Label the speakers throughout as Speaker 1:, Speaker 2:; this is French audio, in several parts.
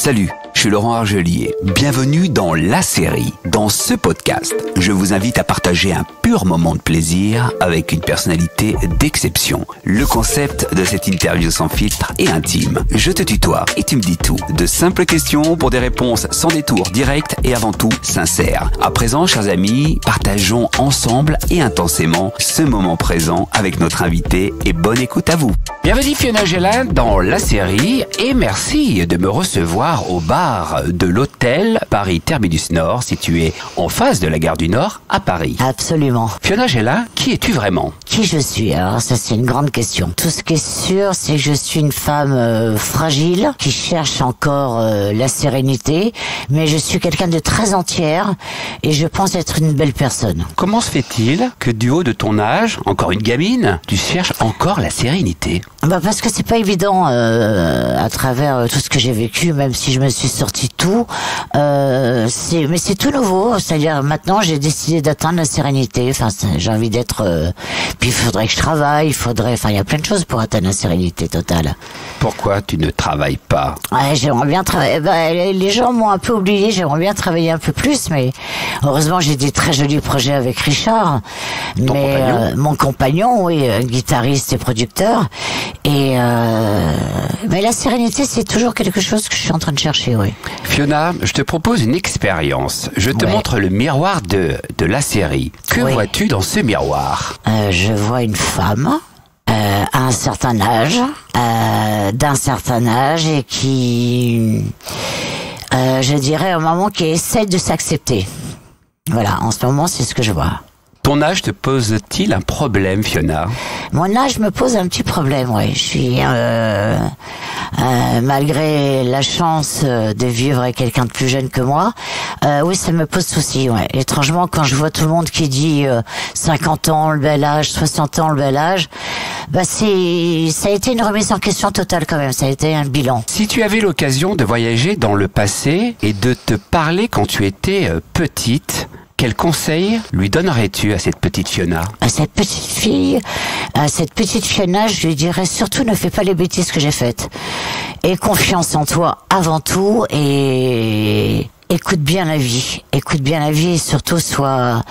Speaker 1: Salut, je suis Laurent Argelier. Bienvenue dans La Série. Dans ce podcast, je vous invite à partager un pur moment de plaisir avec une personnalité d'exception. Le concept de cette interview sans filtre est intime. Je te tutoie et tu me dis tout. De simples questions pour des réponses sans détour, directes et avant tout sincères. À présent, chers amis, partageons ensemble et intensément ce moment présent avec notre invité et bonne écoute à vous. Bienvenue Fiona Gélin dans La Série et merci de me recevoir au bar de l'hôtel Paris Terminus Nord situé en face de la gare du Nord à Paris.
Speaker 2: Absolument.
Speaker 1: Fiona Gélin, qui es-tu vraiment?
Speaker 2: Qui je suis? Alors ça c'est une grande question. Tout ce qui est sûr, c'est que je suis une femme fragile qui cherche encore la sérénité, mais je suis quelqu'un de très entière et je pense être une belle personne.
Speaker 1: Comment se fait-il que du haut de ton âge, encore une gamine, tu cherches encore la sérénité?
Speaker 2: Parce que c'est pas évident à travers tout ce que j'ai vécu, même si je me suis sorti de tout. Mais c'est tout nouveau, c'est-à-dire maintenant j'ai décidé d'atteindre la sérénité. Enfin, j'ai envie d'être. Puis il faudrait que je travaille, il y a plein de choses pour atteindre la sérénité totale.
Speaker 1: Pourquoi tu ne travailles pas?
Speaker 2: Ouais, j'aimerais bien travailler. Les gens m'ont un peu oublié. J'aimerais bien travailler un peu plus, mais heureusement j'ai des très jolis projets avec Richard. Mon compagnon, oui, guitariste et producteur. Et mais la sérénité, c'est toujours quelque chose que je suis en train de chercher, oui.
Speaker 1: Fiona, je te propose une expérience. Je te montre le miroir de la série. Que vois-tu dans ce miroir?
Speaker 2: Je vois une femme à un certain âge, d'un certain âge, et qui, je dirais, un moment qui essaie de s'accepter. Voilà, en ce moment, c'est ce que je vois.
Speaker 1: Ton âge te pose-t-il un problème, Fiona?
Speaker 2: Mon âge me pose un petit problème, oui. Je suis, malgré la chance de vivre avec quelqu'un de plus jeune que moi, oui, ça me pose souci, ouais. Étrangement, quand je vois tout le monde qui dit 50 ans, le bel âge, 60 ans, le bel âge, ça a été une remise en question totale quand même, ça a été un bilan.
Speaker 1: Si tu avais l'occasion de voyager dans le passé et de te parler quand tu étais petite, quel conseil lui donnerais-tu à cette petite Fiona?
Speaker 2: À cette petite Fiona, je lui dirais surtout ne fais pas les bêtises que j'ai faites. Aie confiance en toi avant tout et écoute bien la vie. Écoute bien la vie et surtout sois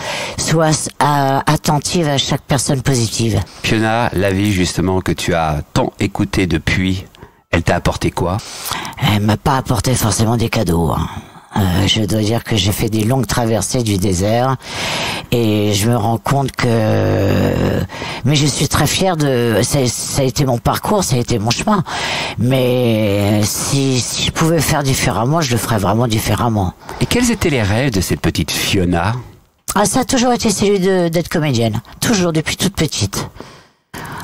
Speaker 2: attentive à chaque personne positive.
Speaker 1: Fiona, la vie justement que tu as tant écoutée depuis, elle t'a apporté quoi?
Speaker 2: Elle m'a pas apporté forcément des cadeaux, hein. Je dois dire que j'ai fait des longues traversées du désert et je me rends compte mais je suis très fière ça a été mon parcours, ça a été mon chemin, mais si je pouvais faire différemment, je le ferais vraiment différemment.
Speaker 1: Et quels étaient les rêves de cette petite Fiona?
Speaker 2: Ça a toujours été celui d'être comédienne, toujours depuis toute petite.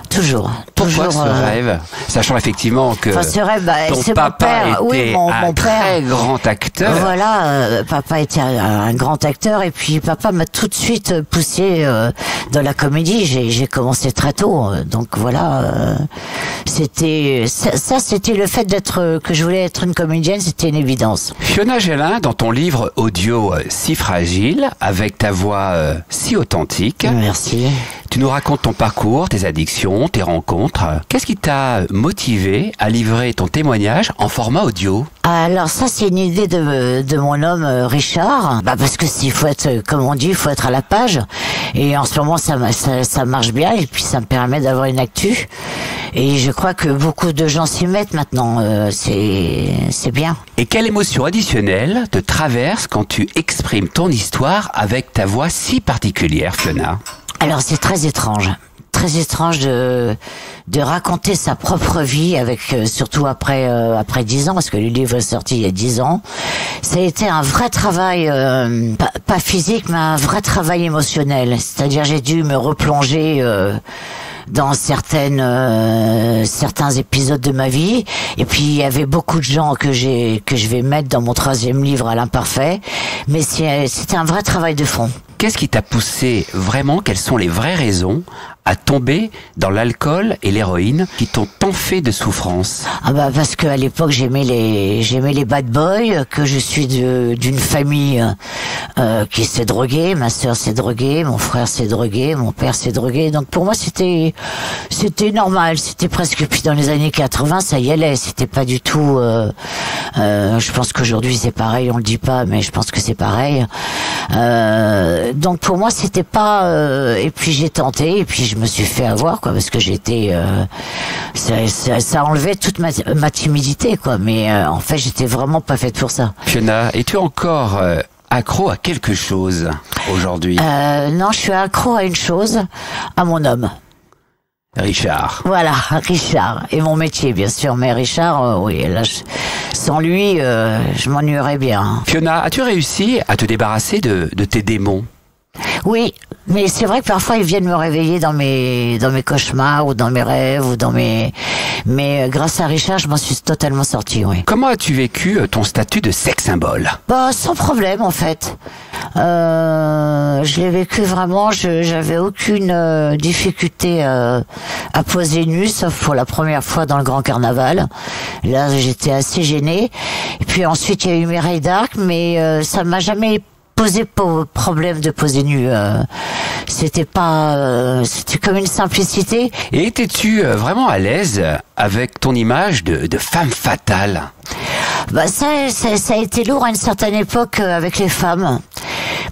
Speaker 2: Toujours.
Speaker 1: Pourquoi ce rêve? Sachant effectivement que
Speaker 2: ce rêve,
Speaker 1: ton papa était un très grand acteur.
Speaker 2: Voilà, papa était un grand acteur et puis papa m'a tout de suite poussé dans la comédie. J'ai commencé très tôt, donc voilà. C'était le fait que je voulais être une comédienne, c'était une évidence.
Speaker 1: Fiona Gélin, dans ton livre audio Si fragile, avec ta voix si authentique.
Speaker 2: Merci.
Speaker 1: Tu nous racontes ton parcours, tes addictions, tes rencontres. Qu'est-ce qui t'a motivé à livrer ton témoignage en format audio?
Speaker 2: Alors ça, c'est une idée de mon homme Richard. Parce que s'il faut être, comme on dit, il faut être à la page. Et en ce moment, ça marche bien et puis ça me permet d'avoir une actu. Et je crois que beaucoup de gens s'y mettent maintenant. C'est bien.
Speaker 1: Et quelle émotion additionnelle te traverse quand tu exprimes ton histoire avec ta voix si particulière, Fiona?
Speaker 2: Alors c'est très étrange de raconter sa propre vie avec surtout après 10 ans, parce que le livre est sorti il y a 10 ans. Ça a été un vrai travail, pas physique, mais un vrai travail émotionnel. C'est-à-dire j'ai dû me replonger dans certains épisodes de ma vie, et puis il y avait beaucoup de gens que je vais mettre dans mon 3e livre à l'imparfait, mais c'était un vrai travail de fond.
Speaker 1: Qu'est-ce qui t'a poussé vraiment? Quelles sont les vraies raisons à tomber dans l'alcool et l'héroïne qui t'ont tant fait de souffrance?
Speaker 2: Parce que à l'époque j'aimais les bad boys, que je suis d'une famille qui s'est droguée, ma sœur s'est droguée, mon frère s'est drogué, mon père s'est drogué, donc pour moi c'était normal, c'était presque, puis dans les années 80 ça y allait, c'était pas du tout Je pense qu'aujourd'hui c'est pareil, on le dit pas, mais je pense que c'est pareil. Donc pour moi c'était pas. Et puis j'ai tenté, et puis je me suis fait avoir, quoi, parce que j'étais. Ça enlevait toute ma timidité, quoi. Mais en fait j'étais vraiment pas faite pour ça.
Speaker 1: Fiona, es-tu encore accro à quelque chose aujourd'hui?
Speaker 2: Non, je suis accro à une chose, à mon homme.
Speaker 1: Richard.
Speaker 2: Voilà, Richard. Et mon métier, bien sûr. Mais Richard, oui, là, sans lui, je m'ennuierais bien.
Speaker 1: Fiona, as-tu réussi à te débarrasser de tes démons?
Speaker 2: Oui, mais c'est vrai que parfois ils viennent me réveiller dans mes cauchemars ou dans mes rêves ou dans mes. Mais grâce à Richard, je m'en suis totalement sortie, oui.
Speaker 1: Comment as-tu vécu ton statut de sex symbole?
Speaker 2: Bah, sans problème en fait. Je l'ai vécu vraiment. J'avais aucune difficulté à poser nu, sauf pour la première fois dans le Grand Carnaval. Là, j'étais assez gênée. Et puis ensuite, il y a eu Mireille d'Arc, mais ça m'a jamais posé problème de poser nu. C'était pas, c'était comme une simplicité.
Speaker 1: Et étais-tu vraiment à l'aise avec ton image de femme fatale?
Speaker 2: Bah ça a été lourd à une certaine époque avec les femmes,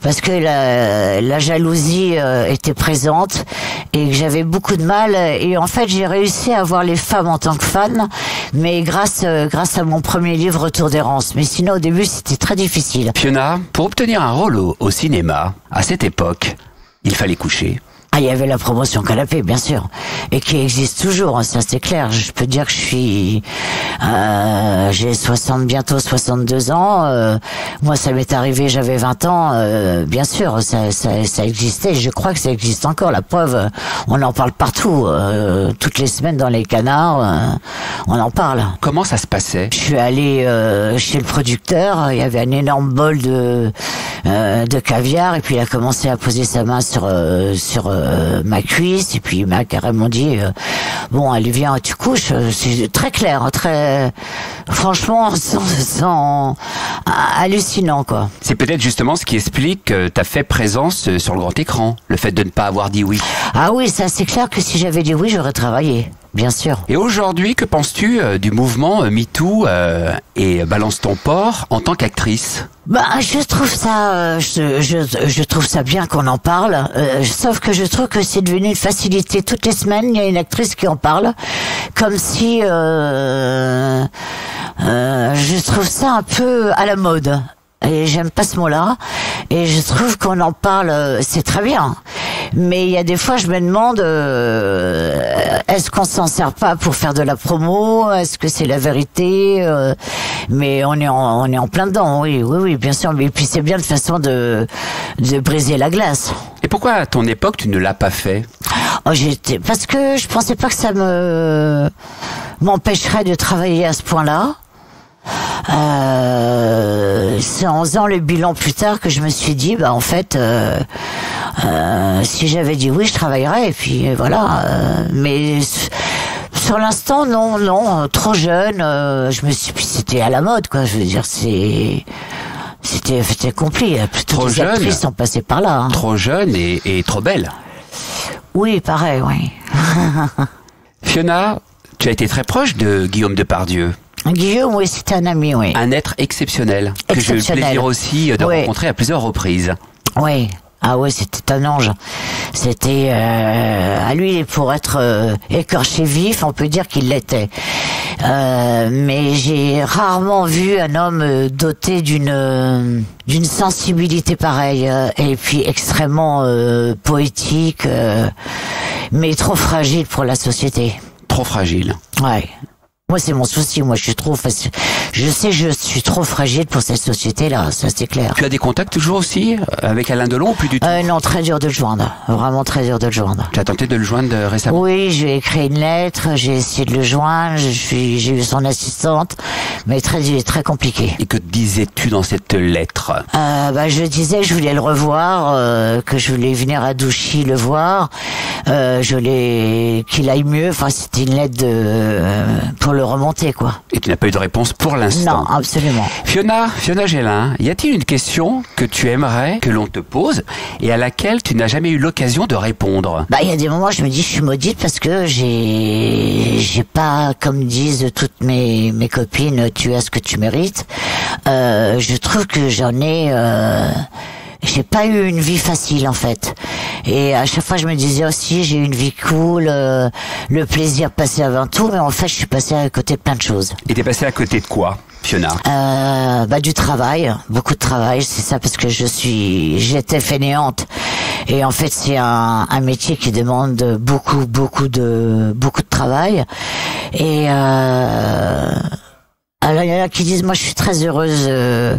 Speaker 2: parce que la jalousie était présente et que j'avais beaucoup de mal. Et en fait, j'ai réussi à voir les femmes en tant que fan, mais grâce à mon premier livre Retour d'errance. Mais sinon, au début, c'était très difficile.
Speaker 1: Fiona, pour obtenir un rôle au cinéma, à cette époque, il fallait coucher.
Speaker 2: Ah, il y avait la promotion canapé, bien sûr, et qui existe toujours, ça c'est clair. Je peux dire que j'ai bientôt 62 ans. Moi, ça m'est arrivé, j'avais 20 ans. Bien sûr, ça existait. Je crois que ça existe encore. La preuve, on en parle partout, toutes les semaines dans les canards. On en parle.
Speaker 1: Comment ça se passait?
Speaker 2: Je suis allé chez le producteur. Il y avait un énorme bol de caviar, et puis il a commencé à poser sa main sur ma cuisse, et puis il m'a carrément dit bon, allez, viens, tu couches. C'est très clair, très franchement, sans hallucinant, quoi.
Speaker 1: C'est peut-être justement ce qui explique ta faible présence sur le grand écran, le fait de ne pas avoir dit oui.
Speaker 2: Ah oui, ça c'est clair que si j'avais dit oui, j'aurais travaillé. Bien sûr.
Speaker 1: Et aujourd'hui, que penses-tu du mouvement MeToo et Balance ton porc en tant qu'actrice?
Speaker 2: Bah, je trouve ça, je trouve ça bien qu'on en parle. Sauf que je trouve que c'est devenu une facilité. Toutes les semaines, il y a une actrice qui en parle, comme si, je trouve ça un peu à la mode. Et j'aime pas ce mot-là. Et je trouve qu'on en parle, c'est très bien. Mais il y a des fois, je me demande, est-ce qu'on s'en sert pas pour faire de la promo? Est-ce que c'est la vérité? Mais on est en plein dedans, oui, bien sûr. Mais puis c'est bien de façon de briser la glace.
Speaker 1: Et pourquoi à ton époque tu ne l'as pas fait?
Speaker 2: Parce que je pensais pas que ça m'empêcherait de travailler à ce point-là. C'est en faisant le bilan plus tard que je me suis dit, bah en fait, si j'avais dit oui, je travaillerais, et puis voilà. Mais sur l'instant, non, trop jeune. Je me suis, puis c'était à la mode, quoi. Je veux dire, c'était complet. Toutes les actrices sont passées par là. Hein.
Speaker 1: Trop jeune et trop belle.
Speaker 2: Oui, pareil, oui.
Speaker 1: Fiona, tu as été très proche de Guillaume Depardieu.
Speaker 2: Guillaume, oui, c'était un ami, oui.
Speaker 1: Un être exceptionnel, que j'ai eu le plaisir aussi de rencontrer à plusieurs reprises.
Speaker 2: Oui. Ah ouais, c'était un ange. C'était à lui, pour être écorché vif, on peut dire qu'il l'était. Mais j'ai rarement vu un homme doté d'une sensibilité pareille, et puis extrêmement poétique, mais trop fragile pour la société.
Speaker 1: Trop fragile.
Speaker 2: Ouais. Moi, c'est mon souci. Moi, je suis trop fragile pour cette société-là. Ça, c'est clair.
Speaker 1: Tu as des contacts toujours aussi avec Alain Delon ou plus du tout?
Speaker 2: Non, très dur de le joindre. Vraiment très dur de le joindre.
Speaker 1: Tu as tenté de le joindre récemment?
Speaker 2: Oui, j'ai écrit une lettre, j'ai essayé de le joindre, j'ai eu son assistante, mais très compliqué.
Speaker 1: Et que disais-tu dans cette lettre?
Speaker 2: Je disais que je voulais le revoir, que je voulais venir à Douchy le voir, qu'il aille mieux. Enfin, c'était une lettre pour le remonter, quoi.
Speaker 1: Et tu n'as pas eu de réponse pour l'instant.
Speaker 2: Non, absolument.
Speaker 1: Fiona Gélin, y a-t-il une question que tu aimerais que l'on te pose et à laquelle tu n'as jamais eu l'occasion de répondre?
Speaker 2: Il y a des moments où je me dis je suis maudite parce que j'ai pas, comme disent toutes mes copines, tu as ce que tu mérites. Je trouve que j'ai pas eu une vie facile en fait. Et à chaque fois je me disais aussi j'ai eu une vie cool, le plaisir passé avant tout, mais en fait je suis passée à côté de plein de choses.
Speaker 1: Et t'es passée à côté de quoi, Fiona?
Speaker 2: Du travail, beaucoup de travail, c'est ça, parce que j'étais fainéante. Et en fait c'est un métier qui demande beaucoup de travail. Et alors il y en a qui disent moi je suis très heureuse de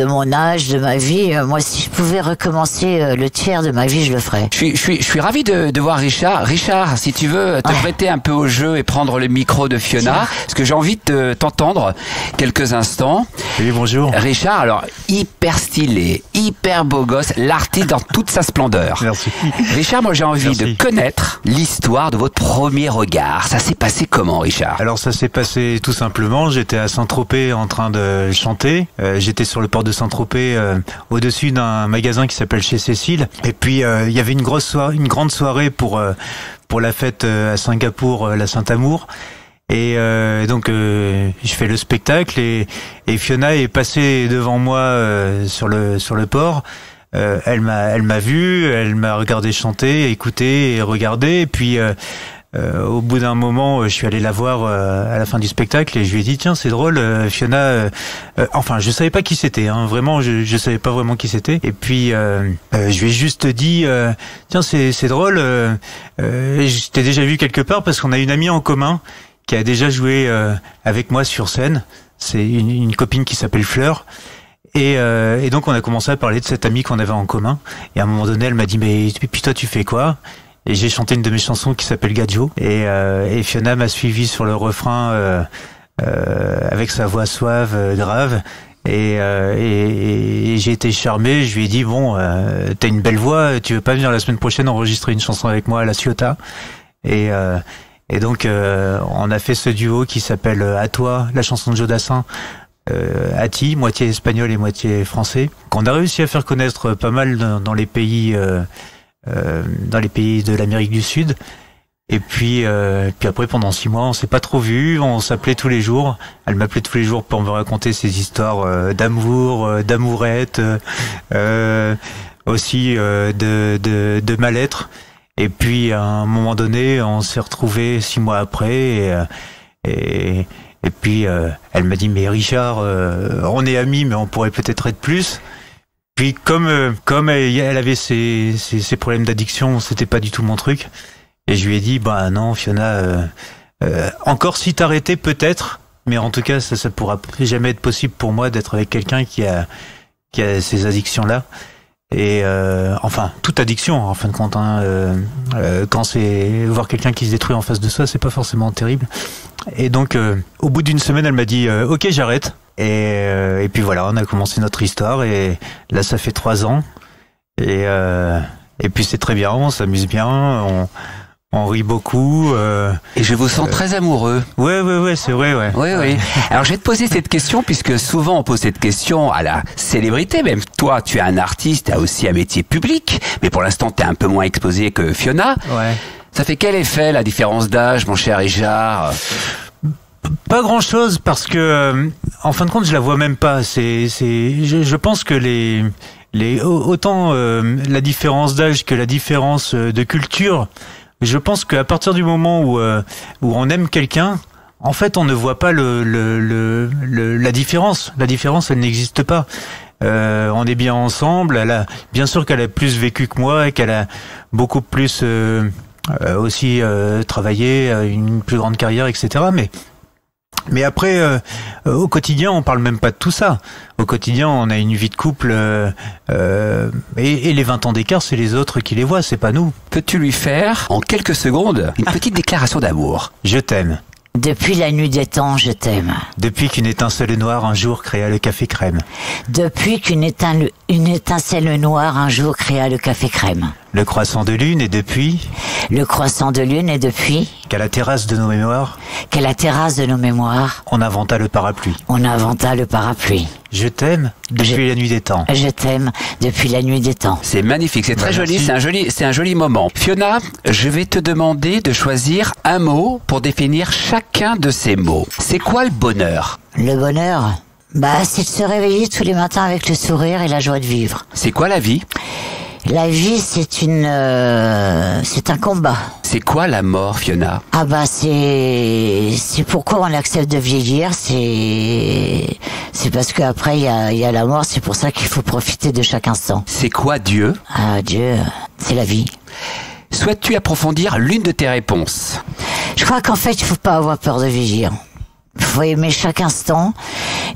Speaker 2: mon âge, de ma vie. Moi si je pouvais recommencer le tiers de ma vie, je le ferais.
Speaker 1: Je suis ravi de voir Richard. Richard, si tu veux te prêter un peu au jeu et prendre le micro de Fiona, parce que j'ai envie de t'entendre quelques instants.
Speaker 3: Oui, bonjour.
Speaker 1: Richard, alors hyper stylé, hyper beau gosse, l'artiste dans toute sa splendeur.
Speaker 3: Merci.
Speaker 1: Richard, moi j'ai envie de connaître l'histoire de votre premier regard. Ça s'est passé comment, Richard?
Speaker 3: Alors ça s'est passé tout simplement, j'étais à Saint-Tropez en train de chanter. J'étais sur le port de Saint-Tropez au-dessus d'un magasin qui s'appelle Chez Cécile. Et puis il y avait une grande soirée pour la fête à Singapour, la Saint-Amour. Et donc je fais le spectacle et Fiona est passée devant moi sur le port. Elle m'a vu, elle m'a regardé chanter, écouter et regarder. Et puis au bout d'un moment, je suis allé la voir à la fin du spectacle et je lui ai dit tiens c'est drôle, Fiona. Enfin je savais pas qui c'était, hein, vraiment je savais pas vraiment qui c'était. Et puis je lui ai juste dit tiens c'est drôle. Je t'ai déjà vu quelque part parce qu'on a une amie en commun qui a déjà joué avec moi sur scène. C'est une copine qui s'appelle Fleur. Et donc on a commencé à parler de cette amie qu'on avait en commun. Et à un moment donné, elle m'a dit mais puis toi tu fais quoi? Et j'ai chanté une de mes chansons qui s'appelle Gadjo. Et Fiona m'a suivi sur le refrain avec sa voix suave, grave. Et j'ai été charmé. Je lui ai dit bon, t'as une belle voix. Tu veux pas venir la semaine prochaine enregistrer une chanson avec moi à La Ciotat? Et donc on a fait ce duo qui s'appelle À toi, la chanson de Jodassin. Ati, moitié espagnol et moitié français, qu'on a réussi à faire connaître pas mal dans les pays de l'Amérique du Sud. Et puis après pendant 6 mois on s'est pas trop vus, on s'appelait tous les jours. Elle m'appelait tous les jours pour me raconter ses histoires d'amour, d'amourette, aussi de mal-être. Et puis à un moment donné on s'est retrouvés 6 mois après et puis elle m'a dit mais Richard, on est amis mais on pourrait peut-être être plus. Puis comme elle avait ses problèmes d'addiction, c'était pas du tout mon truc. Et je lui ai dit bah non Fiona, encore si t'arrêtais peut-être, mais en tout cas ça pourra jamais être possible pour moi d'être avec quelqu'un qui a ces addictions là. Et enfin toute addiction en fin de compte, hein, quand c'est voir quelqu'un qui se détruit en face de soi, c'est pas forcément terrible. Et donc au bout d'une semaine elle m'a dit ok j'arrête. Et puis voilà, on a commencé notre histoire et là ça fait 3 ans et puis c'est très bien, on s'amuse bien, on rit beaucoup.
Speaker 1: Et je vous sens très amoureux.
Speaker 3: Ouais, c'est vrai, ouais.
Speaker 1: Oui. Alors je vais te poser cette question puisque souvent on pose cette question à la célébrité. Même toi, tu es un artiste, tu as aussi un métier public, mais pour l'instant tu es un peu moins exposé que Fiona.
Speaker 3: Ouais.
Speaker 1: Ça fait quel effet la différence d'âge, mon cher Richard?
Speaker 3: Pas grand chose parce que en fin de compte je la vois même pas. Je pense que autant la différence d'âge que la différence de culture. Je pense qu'à partir du moment où on aime quelqu'un, en fait, on ne voit pas la différence. La différence, elle n'existe pas. On est bien ensemble. Bien sûr qu'elle a plus vécu que moi et qu'elle a beaucoup plus aussi travaillé, une plus grande carrière, etc. Mais après, au quotidien, on parle même pas de tout ça. Au quotidien, on a une vie de couple et les 20 ans d'écart, c'est les autres qui les voient, c'est pas nous.
Speaker 1: Peux-tu lui faire, en quelques secondes, une petite déclaration d'amour?
Speaker 3: Je t'aime.
Speaker 2: Depuis la nuit des temps, je t'aime.
Speaker 3: Depuis qu'une étincelle noire un jour créa le café crème.
Speaker 2: Depuis qu'une étincelle noire un jour créa le café crème.
Speaker 3: Le croissant de lune et depuis
Speaker 2: Le croissant de lune et depuis
Speaker 3: qu'à la terrasse de nos mémoires,
Speaker 2: qu'à la terrasse de nos mémoires,
Speaker 3: on inventa le parapluie.
Speaker 2: on inventa le parapluie.
Speaker 3: Je t'aime depuis la nuit des temps.
Speaker 2: Je t'aime depuis la nuit des temps.
Speaker 1: C'est magnifique, c'est très joli,
Speaker 3: merci.
Speaker 1: c'est un joli moment. Fiona, je vais te demander de choisir un mot pour définir chacun de ces mots. C'est quoi le bonheur?
Speaker 2: Le bonheur, c'est de se réveiller tous les matins avec le sourire et la joie de vivre.
Speaker 1: C'est quoi la vie?
Speaker 2: La vie, c'est un combat.
Speaker 1: C'est quoi la mort, Fiona?
Speaker 2: C'est pourquoi on accepte de vieillir, c'est parce qu'après il y a la mort, c'est pour ça qu'il faut profiter de chaque instant.
Speaker 1: C'est quoi Dieu?
Speaker 2: Ah, Dieu, c'est la vie.
Speaker 1: Souhaites-tu approfondir l'une de tes réponses?
Speaker 2: Je crois qu'en fait, il faut pas avoir peur de vieillir. Il faut aimer chaque instant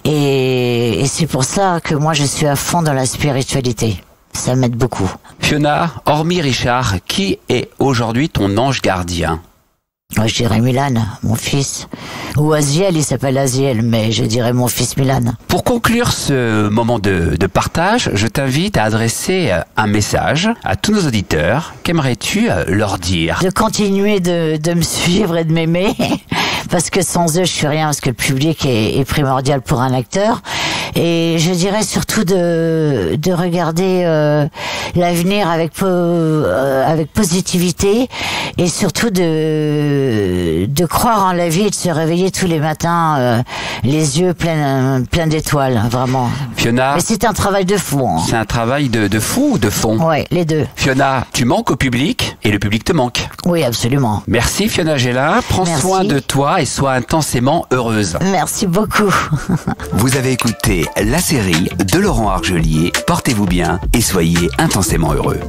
Speaker 2: et c'est pour ça que moi je suis à fond dans la spiritualité. Ça m'aide beaucoup.
Speaker 1: Fiona, hormis Richard, qui est aujourd'hui ton ange gardien?
Speaker 2: Moi, je dirais Milan, mon fils. Ou Aziel, il s'appelle Aziel, mais je dirais mon fils Milan.
Speaker 1: Pour conclure ce moment de partage, je t'invite à adresser un message à tous nos auditeurs. Qu'aimerais-tu leur dire?
Speaker 2: De continuer de me suivre et de m'aimer, parce que sans eux, je suis rien, parce que le public est primordial pour un acteur. Et je dirais surtout de regarder l'avenir avec positivité et surtout de croire en la vie et de se réveiller tous les matins les yeux pleins d'étoiles, vraiment.
Speaker 1: Fiona,
Speaker 2: mais c'est un travail de fou. Hein.
Speaker 1: C'est un travail de fou ou de fond?
Speaker 2: Ouais, les deux.
Speaker 1: Fiona, tu manques au public et le public te manque.
Speaker 2: Oui, absolument.
Speaker 1: Merci Fiona Gélin, prends soin de toi et sois intensément heureuse.
Speaker 2: Merci beaucoup.
Speaker 1: Vous avez écouté la série de Laurent Argelier. Portez-vous bien et soyez intensément heureux.